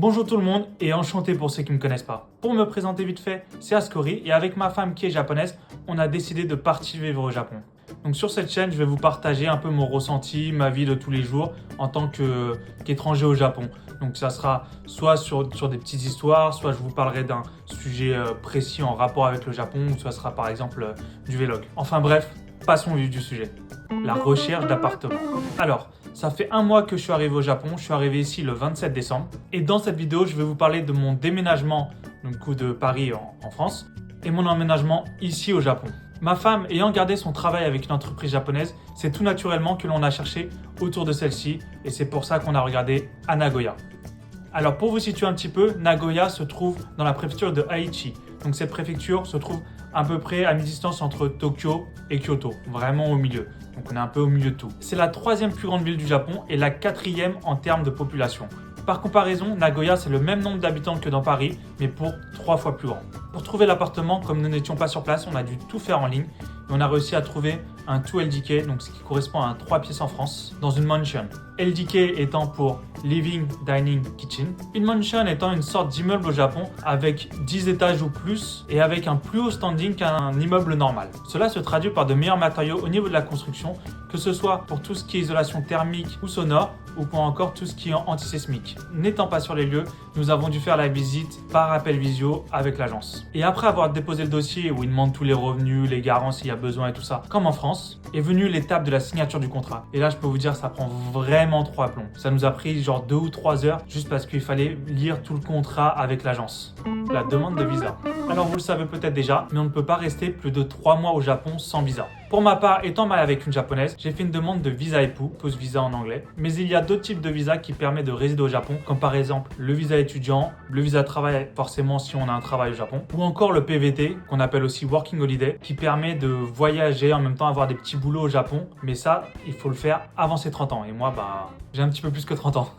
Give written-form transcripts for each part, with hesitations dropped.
Bonjour tout le monde et enchanté pour ceux qui ne me connaissent pas. Pour me présenter vite fait, c'est Ascori et avec ma femme qui est japonaise, on a décidé de partir vivre au Japon. Donc sur cette chaîne, je vais vous partager un peu mon ressenti, ma vie de tous les jours en tant qu'étranger au Japon. Donc ça sera soit sur des petites histoires, soit je vous parlerai d'un sujet précis en rapport avec le Japon, ou soit ce sera par exemple du vlog. Enfin bref, passons au vif du sujet. La recherche d'appartement. Alors, ça fait un mois que je suis arrivé au Japon, je suis arrivé ici le 27 décembre. Et dans cette vidéo, je vais vous parler de mon déménagement de Paris en France et mon emménagement ici au Japon. Ma femme ayant gardé son travail avec une entreprise japonaise, c'est tout naturellement que l'on a cherché autour de celle-ci et c'est pour ça qu'on a regardé à Nagoya. Alors pour vous situer un petit peu, Nagoya se trouve dans la préfecture de Aichi. Donc cette préfecture se trouve à peu près à mi-distance entre Tokyo et Kyoto, vraiment au milieu. Donc on est un peu au milieu de tout. C'est la 3e plus grande ville du Japon et la 4e en termes de population. Par comparaison, Nagoya c'est le même nombre d'habitants que dans Paris, mais pour 3 fois plus grand. Pour trouver l'appartement, comme nous n'étions pas sur place, on a dû tout faire en ligne. Et on a réussi à trouver un 2LDK, donc ce qui correspond à un 3 pièces en France, dans une mansion. LDK étant pour Living, Dining, Kitchen. Une mansion étant une sorte d'immeuble au Japon avec 10 étages ou plus et avec un plus haut standing qu'un immeuble normal. Cela se traduit par de meilleurs matériaux au niveau de la construction, que ce soit pour tout ce qui est isolation thermique ou sonore, ou pour encore tout ce qui est antisismique. N'étant pas sur les lieux, nous avons dû faire la visite par appel visio avec l'agence. Et après avoir déposé le dossier où ils demandent tous les revenus, les garanties s'il y a besoin et tout ça, comme en France, est venue l'étape de la signature du contrat. Et là, je peux vous dire, ça prend vraiment 3 plombs. Ça nous a pris genre 2 ou 3 heures juste parce qu'il fallait lire tout le contrat avec l'agence. La demande de visa. Alors vous le savez peut-être déjà, mais on ne peut pas rester plus de 3 mois au Japon sans visa. Pour ma part, étant marié avec une japonaise, j'ai fait une demande de visa époux, pause visa en anglais. Mais il y a d'autres types de visas qui permettent de résider au Japon, comme par exemple le visa étudiant, le visa travail, forcément si on a un travail au Japon, ou encore le PVT, qu'on appelle aussi Working Holiday, qui permet de voyager en même temps avoir des petits boulots au Japon. Mais ça, il faut le faire avant ses 30 ans. Et moi, j'ai un petit peu plus que 30 ans.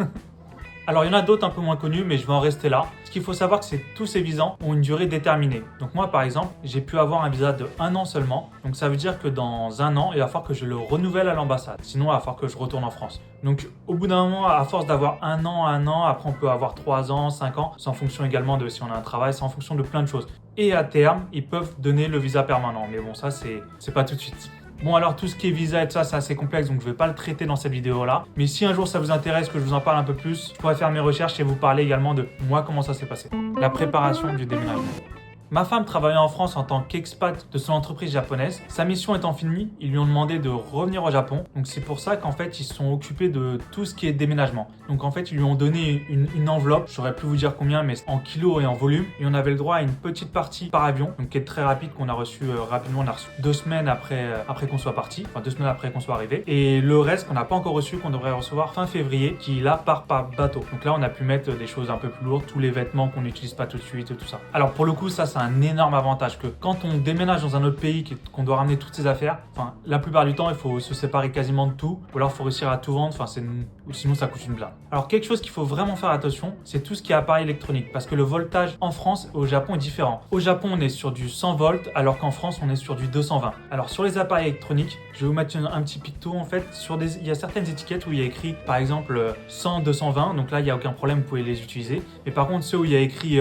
Alors il y en a d'autres un peu moins connus, mais je vais en rester là. Ce qu'il faut savoir, c'est que tous ces visas ont une durée déterminée. Donc moi par exemple, j'ai pu avoir un visa de 1 an seulement. Donc ça veut dire que dans 1 an, il va falloir que je le renouvelle à l'ambassade. Sinon, il va falloir que je retourne en France. Donc au bout d'un moment, à force d'avoir 1 an, après on peut avoir 3 ans, 5 ans. C'est en fonction également de si on a un travail, c'est en fonction de plein de choses. Et à terme, ils peuvent donner le visa permanent. Mais bon, ça c'est pas tout de suite. Bon alors tout ce qui est visa et tout ça, c'est assez complexe donc je ne vais pas le traiter dans cette vidéo là. Mais si un jour ça vous intéresse que je vous en parle un peu plus, je pourrais faire mes recherches et vous parler également de moi comment ça s'est passé. La préparation du déménagement. Ma femme travaillait en France en tant qu'expat de son entreprise japonaise. Sa mission étant finie, ils lui ont demandé de revenir au Japon. Donc c'est pour ça qu'en fait ils se sont occupés de tout ce qui est déménagement. Donc en fait ils lui ont donné une enveloppe, je saurais plus vous dire combien, mais en kilos et en volume. Et on avait le droit à une petite partie par avion, donc qui est très rapide, qu'on a reçu rapidement. On a reçu 2 semaines après qu'on soit parti, enfin 2 semaines après qu'on soit arrivé. Et le reste qu'on n'a pas encore reçu, qu'on devrait recevoir fin février, qui là part par bateau. Donc là on a pu mettre des choses un peu plus lourdes, tous les vêtements qu'on n'utilise pas tout de suite et tout ça. Alors pour le coup ça c'est un énorme avantage que quand on déménage dans un autre pays qu'on doit ramener toutes ses affaires, enfin la plupart du temps il faut se séparer quasiment de tout, ou alors il faut réussir à tout vendre, sinon ça coûte une blinde. Alors quelque chose qu'il faut vraiment faire attention, c'est tout ce qui est appareil électronique, parce que le voltage en France et au Japon est différent. Au Japon on est sur du 100 volts, alors qu'en France on est sur du 220. Alors sur les appareils électroniques, je vais vous mettre un petit picto en fait, il y a certaines étiquettes où il y a écrit par exemple 100, 220, donc là il n'y a aucun problème, vous pouvez les utiliser. Mais par contre ceux où il y a écrit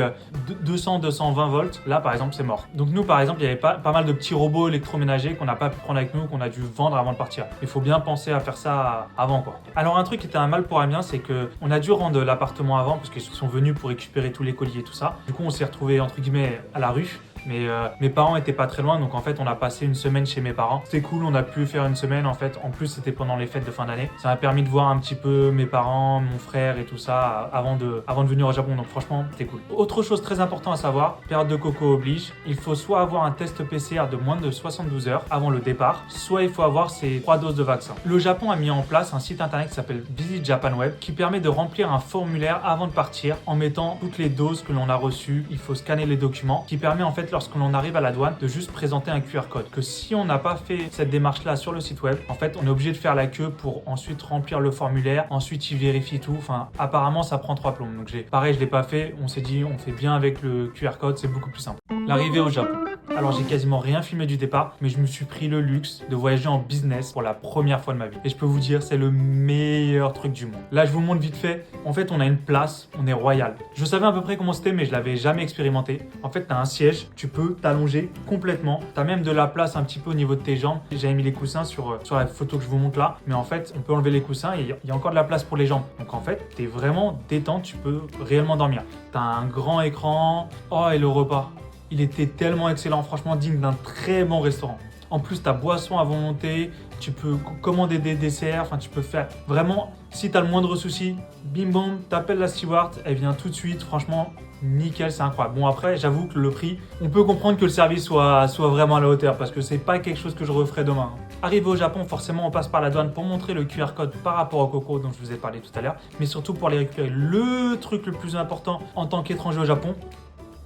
200, 220 volts, là par exemple c'est mort. Donc nous par exemple il y avait pas mal de petits robots électroménagers qu'on n'a pas pu prendre avec nous, qu'on a dû vendre avant de partir. Il faut bien penser à faire ça avant quoi. Alors un truc qui était un mal pour un bien, c'est que on a dû rendre l'appartement avant parce qu'ils sont venus pour récupérer tous les colis et tout ça. Du coup on s'est retrouvé entre guillemets à la rue. Mais mes parents étaient pas très loin, donc en fait on a passé une semaine chez mes parents. C'était cool, on a pu faire une semaine en fait. En plus c'était pendant les fêtes de fin d'année. Ça m'a permis de voir un petit peu mes parents, mon frère et tout ça avant de venir au Japon. Donc franchement c'était cool. Autre chose très importante à savoir, période de coco oblige. Il faut soit avoir un test PCR de moins de 72 heures avant le départ, soit il faut avoir ses 3 doses de vaccin. Le Japon a mis en place un site internet qui s'appelle Visit Japan Web qui permet de remplir un formulaire avant de partir en mettant toutes les doses que l'on a reçues. Il faut scanner les documents qui permet en fait lorsque l'on arrive à la douane, de juste présenter un QR code. Que si on n'a pas fait cette démarche-là sur le site web, en fait, on est obligé de faire la queue pour ensuite remplir le formulaire. Ensuite, ils vérifient tout. Enfin, apparemment, ça prend 3 plombs. Donc, pareil, je l'ai pas fait. On s'est dit, on fait bien avec le QR code, c'est beaucoup plus simple. L'arrivée au Japon. Alors j'ai quasiment rien filmé du départ, mais je me suis pris le luxe de voyager en business pour la première fois de ma vie. Et je peux vous dire, c'est le meilleur truc du monde. Là, je vous montre vite fait. En fait, on a une place, on est royal. Je savais à peu près comment c'était, mais je l'avais jamais expérimenté. En fait, tu as un siège, tu peux t'allonger complètement. Tu as même de la place un petit peu au niveau de tes jambes. J'avais mis les coussins sur la photo que je vous montre là, mais en fait, on peut enlever les coussins et il y a encore de la place pour les jambes. Donc en fait, tu es vraiment détente, tu peux réellement dormir. Tu as un grand écran. Oh, et le repas. Il était tellement excellent, franchement digne d'un très bon restaurant. En plus, ta boisson à volonté, tu peux commander des desserts, enfin tu peux faire vraiment, si tu as le moindre souci, bim bam, t'appelles la steward, elle vient tout de suite, franchement, nickel, c'est incroyable. Bon après, j'avoue que le prix, on peut comprendre que le service soit vraiment à la hauteur parce que c'est pas quelque chose que je referai demain. Arrivé au Japon, forcément, on passe par la douane pour montrer le QR code par rapport au coco dont je vous ai parlé tout à l'heure, mais surtout pour aller récupérer le truc le plus important en tant qu'étranger au Japon,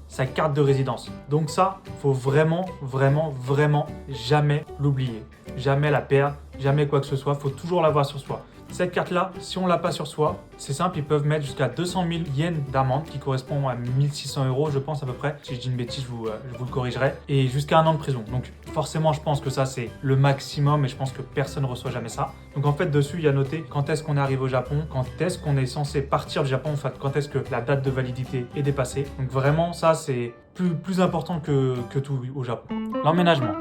sa carte de résidence. Donc ça, faut vraiment jamais l'oublier. Jamais la perdre, jamais quoi que ce soit, faut toujours l'avoir sur soi. Cette carte-là, si on l'a pas sur soi, c'est simple, ils peuvent mettre jusqu'à 200 000 yens d'amende, qui correspond à 1600 €, je pense à peu près. Si je dis une bêtise, je vous le corrigerai. Et jusqu'à 1 an de prison. Donc forcément, je pense que ça, c'est le maximum et je pense que personne ne reçoit jamais ça. Donc en fait, dessus, il y a noté quand est-ce qu'on arrive au Japon, quand est-ce qu'on est censé partir du Japon, en fait, quand est-ce que la date de validité est dépassée. Donc vraiment, ça, c'est plus important que tout au Japon. L'emménagement.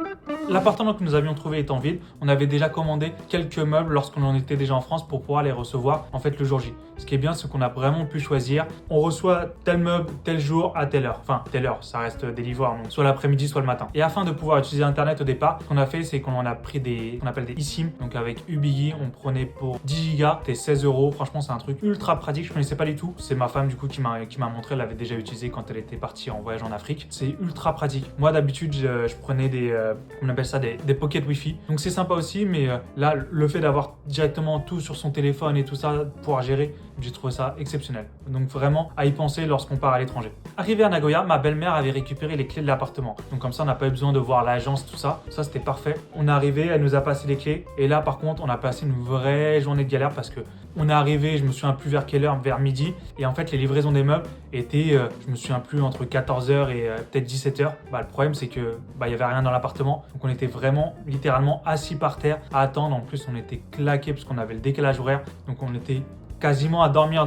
L'appartement que nous avions trouvé étant vide, on avait déjà commandé quelques meubles lorsqu'on en était déjà en France pour pouvoir les recevoir en fait le jour J. Ce qui est bien, c'est qu'on a vraiment pu choisir. On reçoit tel meuble, tel jour, à telle heure. Enfin, telle heure, ça reste des livreurs, donc soit l'après-midi, soit le matin. Et afin de pouvoir utiliser Internet au départ, ce qu'on a fait, c'est qu'on a pris qu'on appelle des eSIM. Donc avec Ubigi, on prenait pour 10 Go, c'était 16 €. Franchement, c'est un truc ultra pratique. Je connaissais pas du tout. C'est ma femme du coup qui m'a montré. Elle l'avait déjà utilisé quand elle était partie en voyage en Afrique. C'est ultra pratique. Moi, d'habitude, je prenais on appelle ça des pocket Wi-Fi. Donc c'est sympa aussi, mais là, le fait d'avoir directement tout sur son téléphone et tout ça, pouvoir gérer, j'ai trouvé ça exceptionnel. Donc vraiment à y penser lorsqu'on part à l'étranger. Arrivé à Nagoya, ma belle-mère avait récupéré les clés de l'appartement. Donc comme ça, on n'a pas eu besoin de voir l'agence, tout ça. Ça, c'était parfait. On est arrivé, elle nous a passé les clés. Et là, par contre, on a passé une vraie journée de galère parce que on est arrivé, je me souviens plus vers quelle heure, vers midi. Et en fait, les livraisons des meubles étaient, je me souviens plus, entre 14 h et peut-être 17 h. Le problème, c'est que il y avait rien dans l'appartement. Donc on était vraiment, littéralement assis par terre à attendre. En plus, on était claqués parce qu'on avait le décalage horaire. Donc on était quasiment à dormir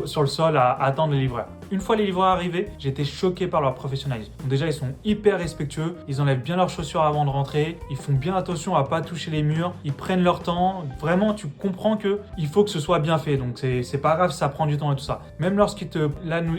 sur le sol à attendre les livreurs. Une fois les livreurs arrivés, j'ai été choqué par leur professionnalisme. Donc déjà, ils sont hyper respectueux, ils enlèvent bien leurs chaussures avant de rentrer, ils font bien attention à pas toucher les murs, ils prennent leur temps. Vraiment, tu comprends que il faut que ce soit bien fait. Donc c'est pas grave, ça prend du temps et tout ça. Même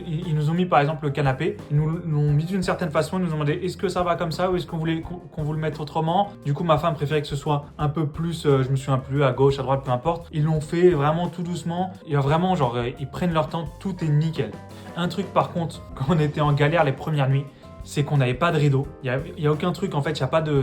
ils nous ont mis par exemple le canapé, ils nous l'ont mis d'une certaine façon, ils nous ont demandé est-ce que ça va comme ça ou est-ce qu'on voulait qu'on vous le mette autrement. Du coup, ma femme préférait que ce soit un peu plus, je me souviens plus, à gauche, à droite, peu importe. Ils l'ont fait vraiment tout doucement. Il y a vraiment ils prennent leur temps, tout est nickel. Un truc par contre, quand on était en galère les premières nuits, c'est qu'on n'avait pas de rideau. Il y a aucun truc, en fait, il y a pas de...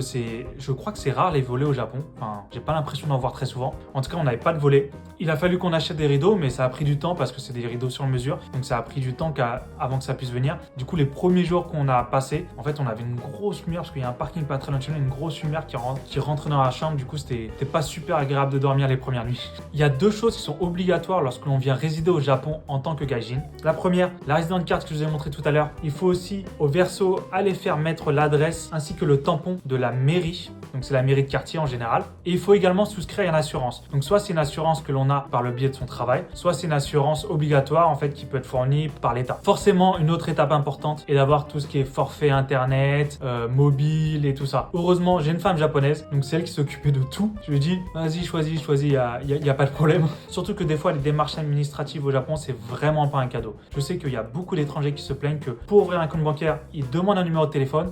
Je crois que c'est rare les volets au Japon. Enfin, j'ai pas l'impression d'en voir très souvent. En tout cas, on n'avait pas de volets. Il a fallu qu'on achète des rideaux, mais ça a pris du temps parce que c'est des rideaux sur mesure. Donc ça a pris du temps avant que ça puisse venir. Du coup, les premiers jours qu'on a passés, en fait, on avait une grosse lumière parce qu'il y a un parking pas très loin de chez nous, une grosse lumière qui rentrait dans la chambre. Du coup, c'était pas super agréable de dormir les premières nuits. Il y a 2 choses qui sont obligatoires lorsque l'on vient résider au Japon en tant que gaijin. La première, la resident card que je vous ai montré tout à l'heure. Il faut aussi au verso aller faire mettre l'adresse ainsi que le tampon de la mairie. Donc c'est la mairie de quartier en général. Et il faut également souscrire à une assurance. Donc soit c'est une assurance que l'on a par le biais de son travail, soit c'est une assurance obligatoire en fait qui peut être fournie par l'État. Forcément, une autre étape importante est d'avoir tout ce qui est forfait internet, mobile et tout ça. Heureusement, j'ai une femme japonaise, donc c'est elle qui s'occupait de tout. Je lui dis, vas-y, choisis, il y a pas de problème. Surtout que des fois, les démarches administratives au Japon, c'est vraiment pas un cadeau. Je sais qu'il y a beaucoup d'étrangers qui se plaignent que pour ouvrir un compte bancaire, ils demandent un numéro de téléphone.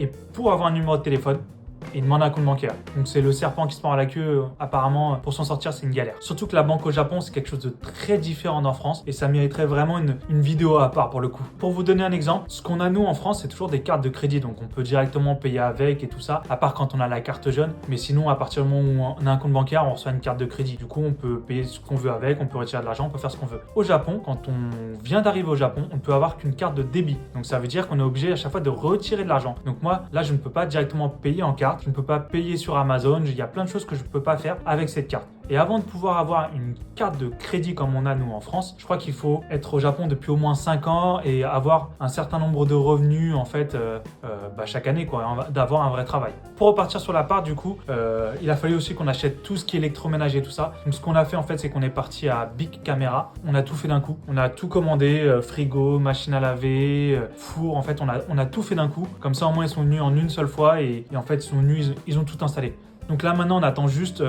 Et pour avoir un numéro de téléphone, et il demande un compte bancaire. Donc c'est le serpent qui se mord à la queue. Apparemment, pour s'en sortir, c'est une galère. Surtout que la banque au Japon, c'est quelque chose de très différent d'en France et ça mériterait vraiment une vidéo à part pour le coup. Pour vous donner un exemple, ce qu'on a nous en France, c'est toujours des cartes de crédit. Donc on peut directement payer avec et tout ça, à part quand on a la carte jeune. Mais sinon, à partir du moment où on a un compte bancaire, on reçoit une carte de crédit. Du coup, on peut payer ce qu'on veut avec, on peut retirer de l'argent, on peut faire ce qu'on veut. Au Japon, quand on vient d'arriver au Japon, on ne peut avoir qu'une carte de débit. Donc ça veut dire qu'on est obligé à chaque fois de retirer de l'argent. Donc moi, là, je ne peux pas directement payer en carte, je ne peux pas payer sur Amazon, il y a plein de choses que je ne peux pas faire avec cette carte. Et avant de pouvoir avoir une carte de crédit comme on a nous en France, je crois qu'il faut être au Japon depuis au moins 5 ans et avoir un certain nombre de revenus en fait chaque année, quoi, d'avoir un vrai travail. Pour repartir sur l'appart, du coup, il a fallu aussi qu'on achète tout ce qui est électroménager, tout ça. Donc ce qu'on a fait en fait, c'est qu'on est parti à Big Camera. On a tout fait d'un coup. On a tout commandé, frigo, machine à laver, four. En fait, on a tout fait d'un coup. Comme ça, au moins, ils sont venus en une seule fois et en fait, ils sont venus, ils ont tout installé. Donc là maintenant on attend juste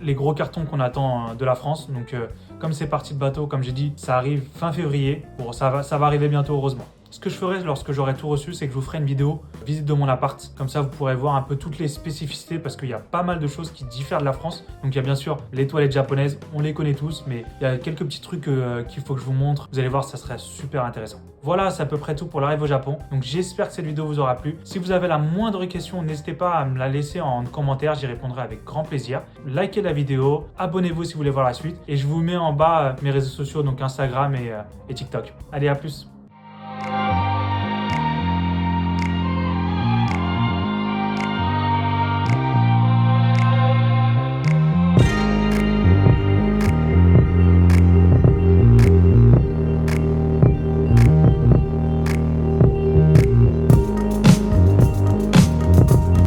les gros cartons qu'on attend de la France. Donc comme c'est parti de bateau, comme j'ai dit, ça arrive fin février. Bon, ça va arriver bientôt heureusement. Ce que je ferai lorsque j'aurai tout reçu, c'est que je vous ferai une vidéo visite de mon appart. Comme ça, vous pourrez voir un peu toutes les spécificités parce qu'il y a pas mal de choses qui diffèrent de la France. Donc il y a bien sûr les toilettes japonaises, on les connaît tous, mais il y a quelques petits trucs qu'il faut que je vous montre. Vous allez voir, ça serait super intéressant. Voilà, c'est à peu près tout pour l'arrivée au Japon. Donc j'espère que cette vidéo vous aura plu. Si vous avez la moindre question, n'hésitez pas à me la laisser en commentaire, j'y répondrai avec grand plaisir. Likez la vidéo, abonnez-vous si vous voulez voir la suite. Et je vous mets en bas mes réseaux sociaux, donc Instagram et TikTok. Allez, à plus!